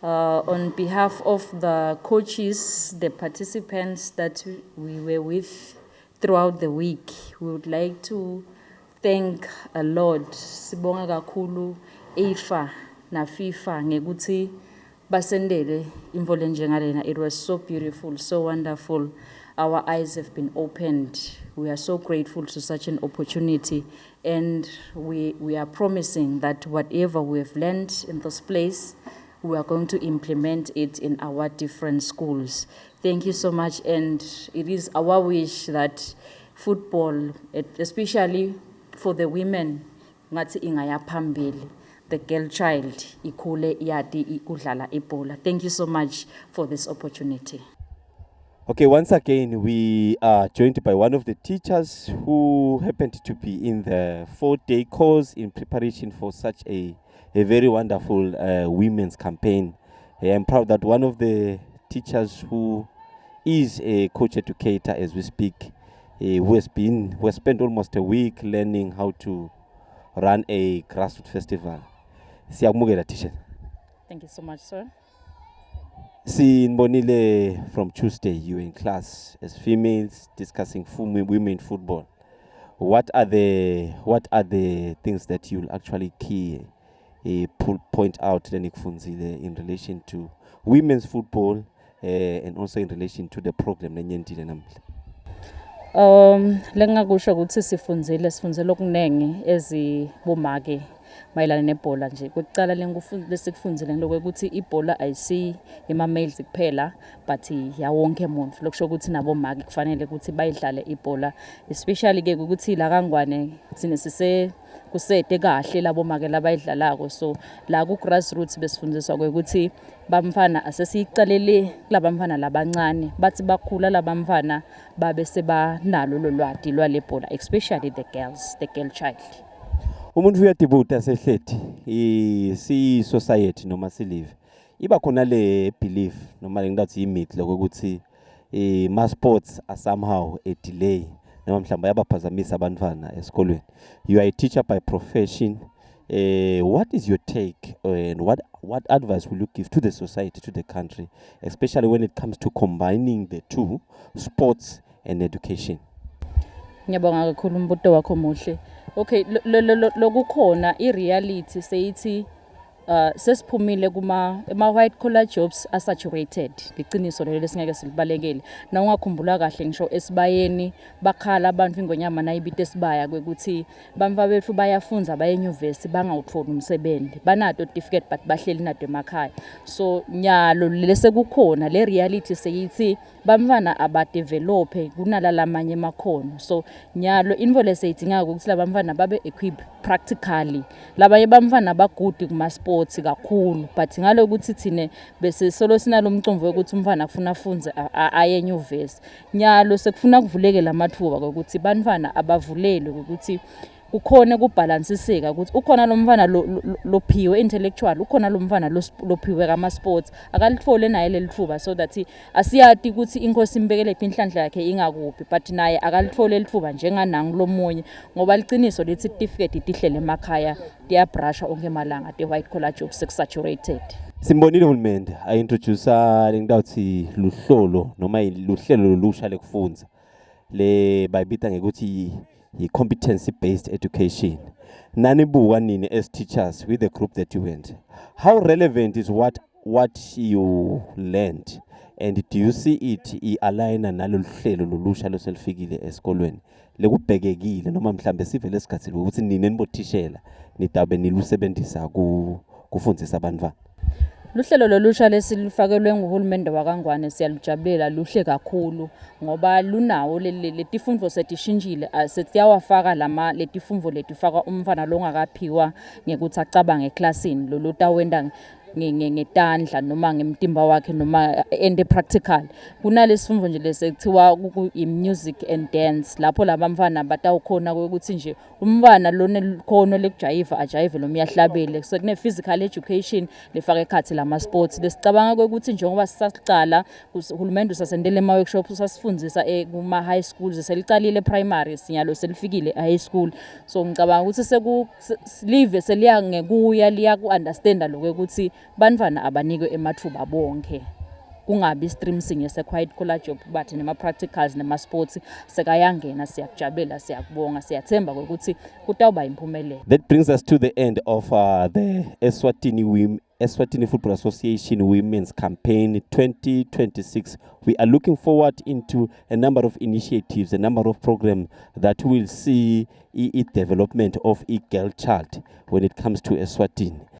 On behalf of the coaches, the participants that we were with throughout the week, we would like to thank a lot. Sibonga kakhulu IFA na FIFA ngekuthi basendele imvolo njengalena. It was so beautiful, so wonderful. Our eyes have been opened. We are so grateful to such an opportunity, and we are promising that whatever we have learned in this place, we are going to implement it in our different schools. Thank you so much, and it is our wish that football, especially for the women, ngathi ingaya phambili, the girl child ikhule yadi ikudlala ibhola. Thank you so much for this opportunity. Okay, once again, we are joined by one of the teachers who happened to be in the 4-day course in preparation for such a very wonderful women's campaign. I'm proud that one of the teachers who is a coach educator as we speak, who has spent almost a week learning how to run a grassroots festival. Siyabonga teacher. Thank you so much, sir. Sinbonile, from Tuesday, you were in class as females discussing women football. What are the things that you'll actually point out in relation to women's football and also in relation to the program lenyentile namhla? Lengakusho ukuthi sifundzele okunengi ezibomake mayelana nebhola nje. Kuqala lesikufundzile ngokuthi ibhola ayisi ema-males kuphela but yawonke umuntu. Lokusho ukuthi nabomake kufanele ukuthi bayidlale ibhola, especially ke ukuthi la kangwane sine kusete kahle labomake labayidlalako. So la ku grassroots besifundiswa ukuthi bamfana asesiyicalele labamfana labancane bathi bakhula labamfana babe sebanalo lolwadi lwalebhola, especially the girl child. Umuntu uyadibuta sehlethi si society noma silive iba khona le belief noma ngingathi imyth lokuthi ma sports are somehow a delay noma mhlamba yabaphazamisa abantwana esikolweni. You are a teacher by profession. What is your take and what advice will you give to the society, to the country, especially when it comes to combining the two, sports and education? Ngiyabonga kakhulu umbuto wakho muhle. Okay, lokukhona ireality seyithi sesiphumile white collar jobs are saturated. Liqiniso lelo lesingeke silibalekele. Na ungakhumbula kahle ngisho esibayeni bakhala abantu ingonyama nayibite esibaya kwekuthi bamfa bethu bayafunza baye university bangawuthola umsebenzi. Banato certificate but bahleli nato emakhaya. So nyalo lesekukhona le reality seyithi bamfana abadevelop kunalala amanye emakhono. So nyalo info leseyidinga ukuthi labamfana babe equipped practically. Labanye bamfana bagudi kuma sports kakhulu but ngalo ukuthi thine bese solo sinalo umcomvo ukuthi umfana afuna afunze aye enyuvesi. Nyalo sekufuna kuvulekela amathuba ukuthi bantwana abavulelwe ukuthi kukhona kubalansiseka ukuthi ukhona lo mfana lophiwe intellectual, ukhona lo mfana lophiwe kama sports akalithole naye lelithuba, so that asiyati ukuthi inkosi imbekele inhlanhla yakhe ingakuphi but naye akalithole lithuba njenganangu lomunye ngoba liqiniso lethi certificate itihlele emakhaya diyabrusha onke malanga the white collar jobs saturated. Simbonile uhulumende ayintroduce ngidawuthi luhlolo noma luhlelo lolusha lekufundza le bayibita ngekuthi competency based education. Nani buka nini as teachers with the group that you went, how relevant is what you learned, and do you see it aligna nalo hlelo lolusha loselifikile esikolweni lekubhekekile noma mhlambe sivele esikhathini ukuthi nini enibotishela nitabe nilusebenzisa kufundisa abantwana? Luhlelo lolusha lesifakelwe nguhulumende wakangwane siyalujabulela, luhle kakhulu ngoba lunawo letifundvo setishintshile sesiyawafaka letifundvo letifaka umfana longakaphiwa ngekuthi acabanga eclassini lolutawenda ngetandla noma ngemtimba wakhe noma ende practical. Kunalesifundvo nje lesekuthiwa music and dance lapho labamfana batawukhona ukuthi nje umfana lonekhono lekujayiva ajayive lo miyahlabele. So kune physical education lefaka ekhathi lama sports lesicabanga ukuthi njengoba sisaqala uhulumende usasendele ama workshops usasifundisa kuma high schools selicalile primary sinyalo selifikile high school. So ngicabanga ukuthi live seliya ngekuya liya ku understand lokho ukuthi bantwana abanikwe emathuba bonke, kungabi stream sinye se-white collar job but nema-practicals nema-sports sekayangena. Siyakujabulela, siyakubonga, siyathemba ukuthi kutawuba impumelelo. That brings us to the end of the Eswatini Football Association Women's Campaign 2026. We are looking forward into a number of initiatives, a number of programs that will see development of a girl child when it comes to Eswatini.